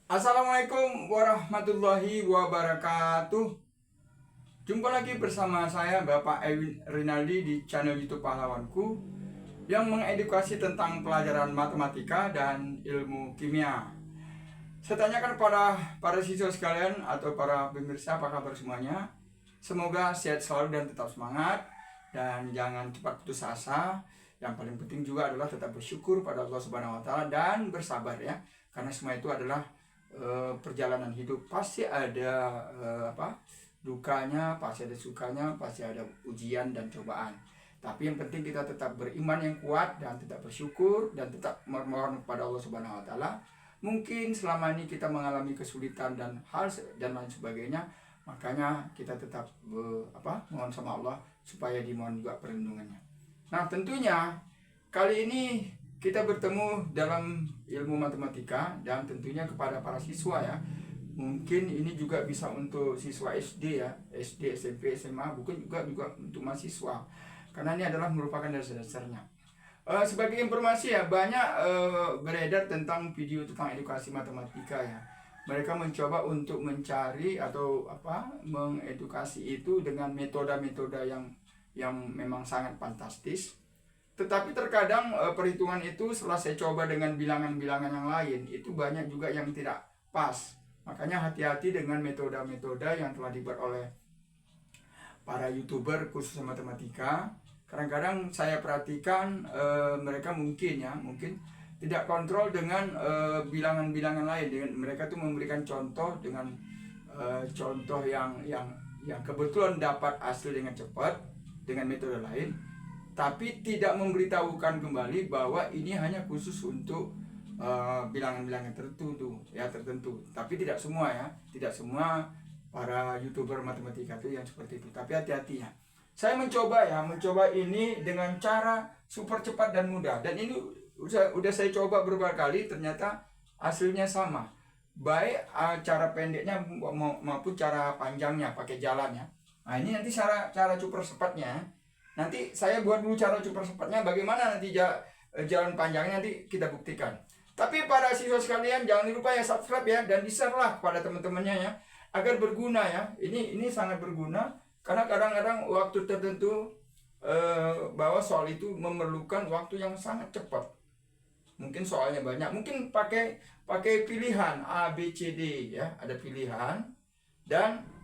Assalamualaikum warahmatullahi wabarakatuh. Jumpa lagi bersama saya Bapak Ewin Rinaldi di channel YouTube Pahlawanku yang mengedukasi tentang pelajaran matematika dan ilmu kimia. Saya tanyakan kepada para siswa sekalian atau para pemirsa, apa kabar semuanya? Semoga sehat selalu dan tetap semangat dan jangan cepat putus asa. Yang paling penting juga adalah tetap bersyukur pada Allah Subhanahu wa taala dan bersabar ya. Karena semua itu adalah perjalanan hidup, pasti ada dukanya, pasti ada sukanya, pasti ada ujian dan cobaan. Tapi yang penting kita tetap beriman yang kuat dan tetap bersyukur dan tetap memohon kepada Allah Subhanahu wa taala. Mungkin selama ini kita mengalami kesulitan dan hal dan lain sebagainya, makanya kita tetap mohon sama Allah supaya dimohon juga perlindungannya. Nah, tentunya kali ini kita bertemu dalam ilmu matematika dan tentunya kepada para siswa ya. Mungkin ini juga bisa untuk siswa SD ya, SD, SMP, SMA, bukan juga untuk mahasiswa. Karena ini adalah merupakan dasar-dasarnya. Sebagai informasi ya, banyak beredar tentang video tentang edukasi matematika ya. Mereka mencoba untuk mencari atau mengedukasi itu dengan metode-metode yang memang sangat fantastis. Tetapi terkadang perhitungan itu setelah saya coba dengan bilangan-bilangan yang lain, itu banyak juga yang tidak pas. Makanya hati-hati dengan metode-metode yang telah dibuat oleh para YouTuber khusus matematika. Kadang-kadang saya perhatikan mereka mungkin tidak kontrol dengan bilangan-bilangan lain. Dengan mereka tuh memberikan contoh dengan contoh yang kebetulan dapat hasil dengan cepat dengan metode lain, tapi tidak memberitahukan kembali bahwa ini hanya khusus untuk bilangan-bilangan tertentu. Tapi tidak semua ya, tidak semua para YouTuber matematika itu yang seperti itu. Tapi hati-hati ya. Saya mencoba ini dengan cara super cepat dan mudah. Dan ini udah saya coba beberapa kali, ternyata hasilnya sama. Baik cara pendeknya maupun cara panjangnya pakai jalannya. Nah, ini nanti cara super cepatnya. Nanti saya buat dulu cara super cepatnya, bagaimana nanti jalan panjangnya nanti kita buktikan. Tapi para siswa sekalian jangan lupa ya subscribe ya, dan di-share lah kepada teman-temannya ya, agar berguna ya. Ini sangat berguna karena kadang-kadang waktu tertentu bahwa soal itu memerlukan waktu yang sangat cepat. Mungkin soalnya banyak, mungkin pakai pilihan A, B, C, D ya, ada pilihan. Dan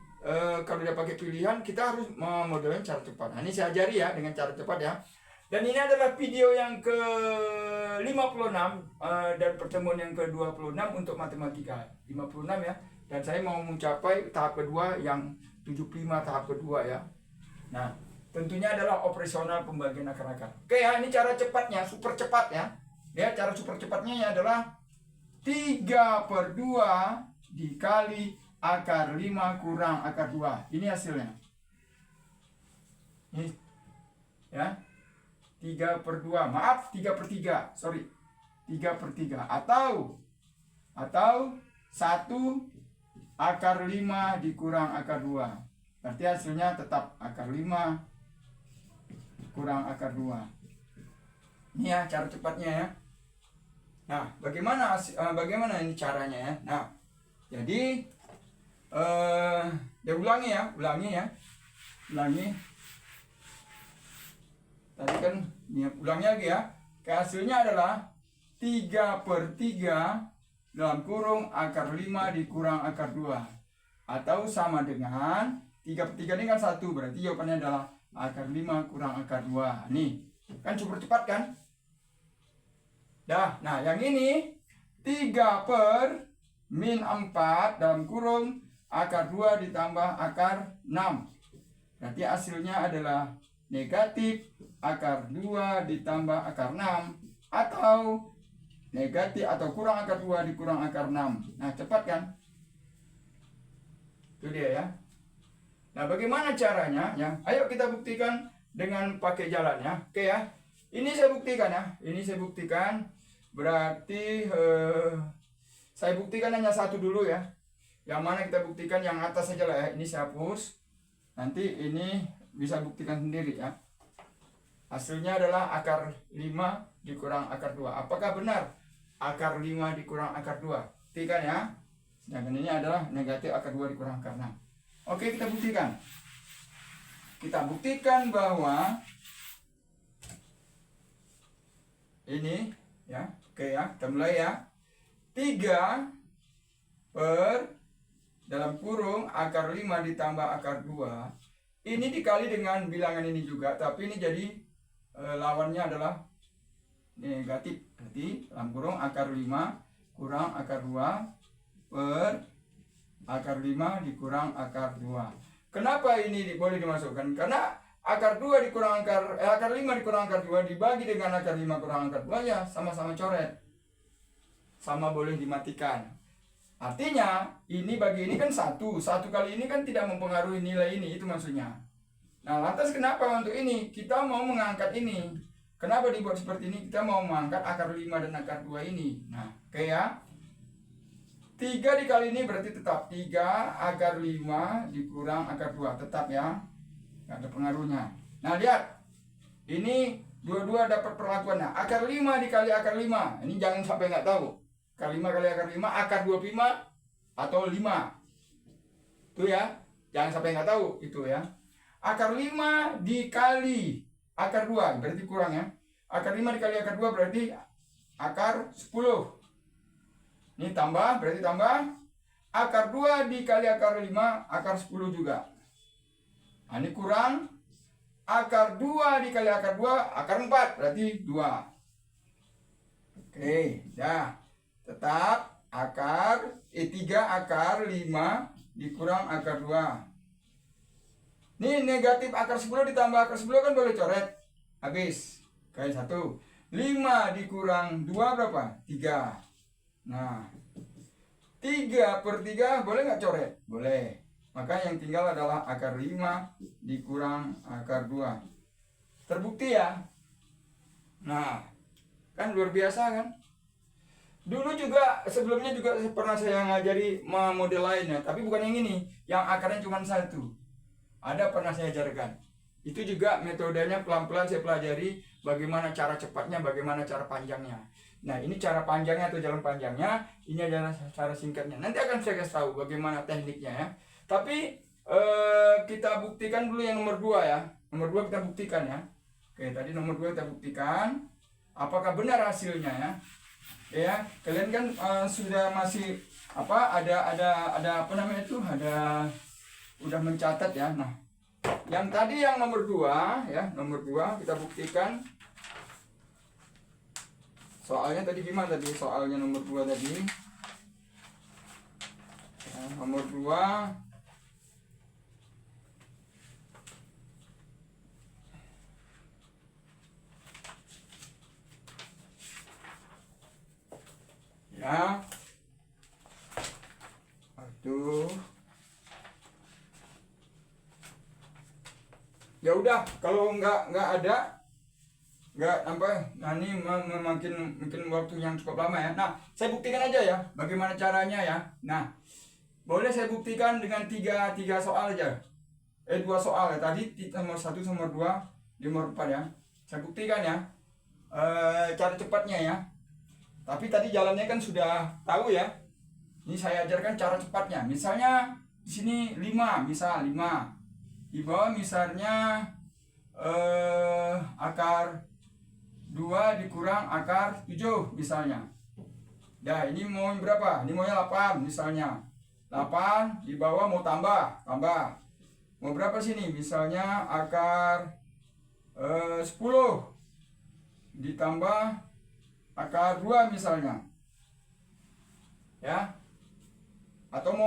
kalau dia pakai pilihan, kita harus memodelnya cara cepat. Nah, ini saya ajari ya dengan cara cepat ya. Dan ini adalah video yang ke-56 dan pertemuan yang ke-26 untuk matematika 56 ya. Dan saya mau mencapai tahap kedua yang 75 tahap kedua ya. Nah, tentunya adalah operasional pembagian akar-akar. Oke ya, ini cara cepatnya, super cepat ya. Ya, cara super cepatnya adalah 3/2 dikali akar 5 kurang akar 2. Ini hasilnya. Ini ya. 3/2. Maaf, 3/3. Sorry. 3/3 atau 1 akar 5 dikurang akar 2. Berarti hasilnya tetap akar 5 kurang akar 2. Ini ya cara cepatnya ya. Nah, bagaimana ini caranya ya? Nah, jadi ulangi ya. Tadi kan ulangi lagi ya. Hasilnya adalah 3/3 dalam kurung akar 5 dikurang akar 2. Atau sama dengan 3/3 ini kan 1, berarti jawabannya adalah akar 5 kurang akar 2. Nih, kan super cepat kan? Nah yang ini 3/-4 dalam kurung akar 2 ditambah akar 6. Berarti hasilnya adalah negatif akar 2 ditambah akar 6, atau negatif atau kurang akar 2 dikurang akar 6. Nah, cepat kan? Itu dia ya. Nah, bagaimana caranya ya? Ayo kita buktikan dengan pakai jalannya. Oke ya. Ini saya buktikan ya. Berarti saya buktikan hanya satu dulu ya. Yang mana kita buktikan yang atas saja lah ya. Ini saya hapus. Nanti ini bisa buktikan sendiri ya. Hasilnya adalah akar 5 dikurang akar 2. Apakah benar akar 5 dikurang akar 2? Buktikan ya. Sedangkan ini adalah negatif akar 2 dikurang akar 6. Oke, kita buktikan. Kita buktikan bahwa ini ya. Oke ya, kita mulai ya. 3 per dalam kurung akar 5 ditambah akar 2. Ini dikali dengan bilangan ini juga, tapi ini jadi lawannya adalah negatif. Berarti dalam kurung akar 5 kurang akar 2 per akar 5 dikurang akar 2. Kenapa ini boleh dimasukkan? Karena akar 2 dikurang akar 5 dikurang akar 2 dibagi dengan akar 5 kurang akar 2 ya sama-sama coret. Sama boleh dimatikan. Artinya ini bagi ini kan 1 kali ini kan tidak mempengaruhi nilai ini, itu maksudnya. Nah, lantas kenapa untuk ini kita mau mengangkat ini? Kenapa dibuat seperti ini? Kita mau mengangkat akar 5 dan akar 2 ini. Nah, oke ya. 3 dikali ini berarti tetap 3 akar 5 dikurang akar 2. Tetap ya. Nggak ada pengaruhnya. Nah, lihat. Ini dua-dua dapat perlakuannya. Akar 5 dikali akar 5. Ini jangan sampai nggak tahu. Akar 5 kali akar 5, akar 25 atau 5. Itu ya. Jangan sampai nggak tahu. Itu ya. Akar 5 dikali akar 2. Berarti kurang ya. Akar 5 dikali akar 2 berarti akar 10. Ini tambah, berarti tambah. Akar 2 dikali akar 5, akar 10 juga. Nah, ini kurang. Akar 2 dikali akar 2, akar 4, berarti 2. Oke, dah. Tetap akar 3 akar 5 dikurang akar 2. Ini negatif akar 10 ditambah akar 10 kan boleh coret. Habis. Kayak 1. 5 dikurang 2 berapa? 3. Nah, 3 per 3 boleh nggak coret? Boleh. Maka yang tinggal adalah akar 5 dikurang akar 2. Terbukti ya? Nah, kan luar biasa kan? Dulu juga, sebelumnya juga pernah saya ngajari model lainnya. Tapi bukan yang ini. Yang akarnya cuma 1. Ada pernah saya ajarkan. Itu juga metodenya pelan-pelan saya pelajari. Bagaimana cara cepatnya, bagaimana cara panjangnya. Nah, ini cara panjangnya atau jalan panjangnya, ini adalah cara singkatnya. Nanti akan saya kasih tahu bagaimana tekniknya ya. Tapi kita buktikan dulu yang nomor 2 ya. Nomor 2 kita buktikan ya. Oke, tadi nomor 2 kita buktikan. Apakah benar hasilnya ya? Ya, kalian kan sudah masih ada apa namanya itu? Udah mencatat ya. Nah, yang tadi yang nomor 2 ya, nomor 2 kita buktikan. Soalnya tadi gimana tadi? Soalnya nomor 2 tadi. Ya, nomor 2 ya. Aduh. Ya udah, kalau nggak ada, nggak nah ini mungkin waktu yang cukup lama ya. Nah, saya buktikan aja ya bagaimana caranya ya. Nah, boleh saya buktikan dengan tiga soal aja. 2 soal ya. Tadi nomor 1, nomor 2, nomor 4 ya. Saya buktikan ya cara cepatnya ya. Tapi tadi jalannya kan sudah tahu ya. Ini saya ajarkan cara cepatnya. Misalnya di sini 5, misal 5. Di bawah misalnya akar 2 dikurang akar 7 misalnya. Nah, ini mau berapa? Ini maunya 8 misalnya. 8 di bawah mau tambah. Mau berapa sini? Misalnya akar 10 ditambah akar 2 misalnya. Ya. Atau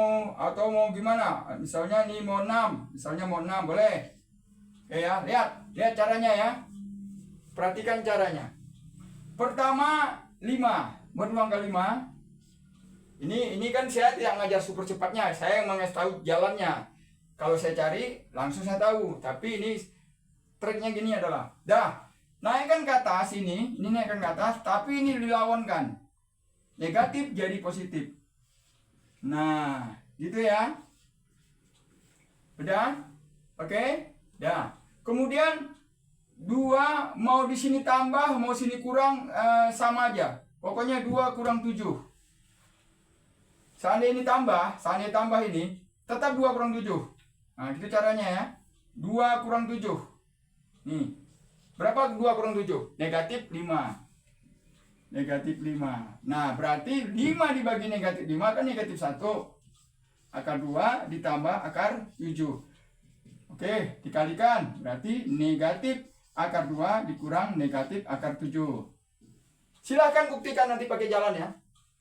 mau gimana? Misalnya ini mau 6, misalnya mau 6 boleh. Ya, lihat caranya ya. Perhatikan caranya. Pertama 5, buat uang ke 5. Ini kan saya tidak ngajar super cepatnya, saya yang mengasih tahu jalannya. Kalau saya cari langsung saya tahu. Tapi ini triknya gini adalah, naikkan ke atas ini naikkan ke atas, tapi ini dilawankan. Negatif jadi positif. Nah, gitu ya. Udah? Oke? Dah. Kemudian 2 mau di sini tambah, mau sini kurang sama aja. Pokoknya 2 kurang 7. seandainya tambah ini, tetap 2 kurang 7. Nah, itu caranya ya. 2 kurang 7. Nih. Berapa 2 kurang 7? Negatif 5. Negatif 5. Nah, berarti 5 dibagi negatif 5 kan negatif 1. Akar 2 ditambah akar 7. Oke, dikalikan. Berarti negatif akar 2 dikurang negatif akar 7. Silahkan buktikan nanti pakai jalan ya.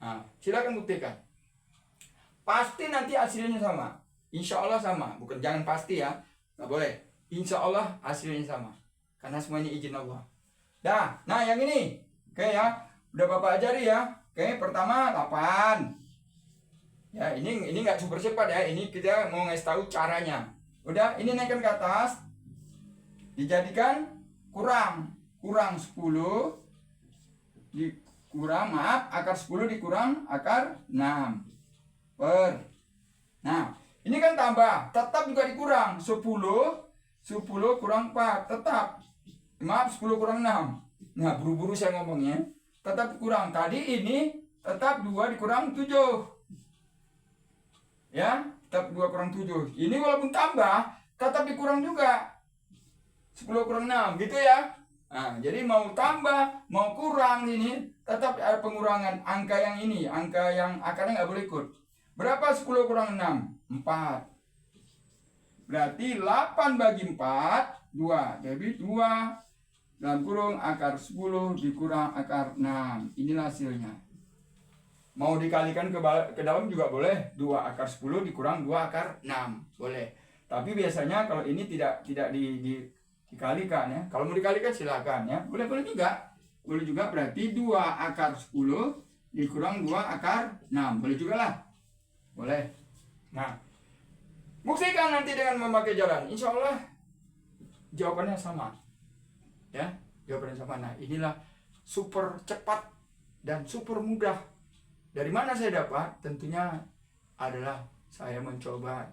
Nah, silahkan buktikan. Pasti nanti hasilnya sama. Insya Allah sama. Bukan jangan pasti ya. Nggak boleh. Insya Allah hasilnya sama. Karena semuanya izin Allah. Nah yang ini. Oke ya. Udah Bapak ajari ya. Oke, pertama 8. Ya, ini nggak super cepat ya. Ini kita mau ngasih tahu caranya. Udah, ini naikkan ke atas. Dijadikan kurang 10 dikurang, akar 10 dikurang akar 6 per. Nah, ini kan tambah, tetap juga dikurang 10 kurang 4, tetap 10 kurang 6. Nah, buru-buru saya ngomongnya. Tetap kurang. Tadi ini tetap 2 dikurang 7. Ya, tetap 2 kurang 7. Ini walaupun tambah, tetap dikurang juga 10 kurang 6, gitu ya. Nah, jadi mau tambah, mau kurang ini, tetap ada pengurangan angka yang ini, angka yang akarnya nggak boleh ikut. Berapa 10 kurang 6? 4. Berarti 8 bagi 4, 2. Jadi 2 dalam kurung akar 10 dikurang akar 6. Inilah hasilnya. Mau dikalikan ke dalam juga boleh. 2 akar 10 dikurang 2 akar 6. Boleh. Tapi biasanya kalau ini tidak dikalikan ya. Kalau mau dikalikan silakan ya. Boleh juga. Boleh juga, berarti 2 akar 10 dikurang 2 akar 6. Boleh juga lah. Boleh. Nah, buktikan nanti dengan memakai jalan. Insya Allah jawabannya sama. Ya, jawabannya sama. Nah, inilah super cepat dan super mudah. Dari mana saya dapat? Tentunya adalah saya mencoba.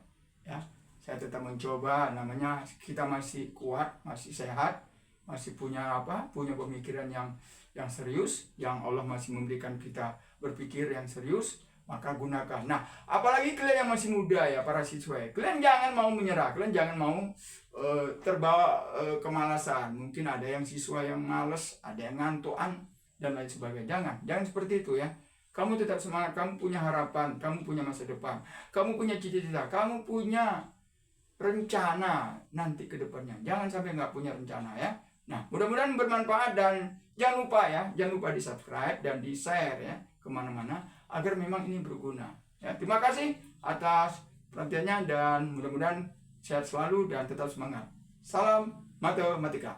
Ya, saya tetap mencoba. Namanya kita masih kuat, masih sehat, masih punya punya pemikiran yang serius, yang Allah masih memberikan kita berpikir yang serius, maka gunakan. Nah, apalagi kalian yang masih muda ya, para siswa, kalian jangan mau menyerah, kalian jangan mau terbawa kemalasan. Mungkin ada yang siswa yang males, ada yang ngantuan dan lain sebagainya. Jangan seperti itu ya. Kamu tetap semangat, kamu punya harapan, kamu punya masa depan, kamu punya cita-cita, kamu punya rencana nanti ke depannya. Jangan sampai nggak punya rencana ya. Nah, mudah-mudahan bermanfaat dan jangan lupa di subscribe dan di share ya kemana-mana agar memang ini berguna. Ya, terima kasih atas perhatiannya dan mudah-mudahan sehat selalu dan tetap semangat. Salam matematika.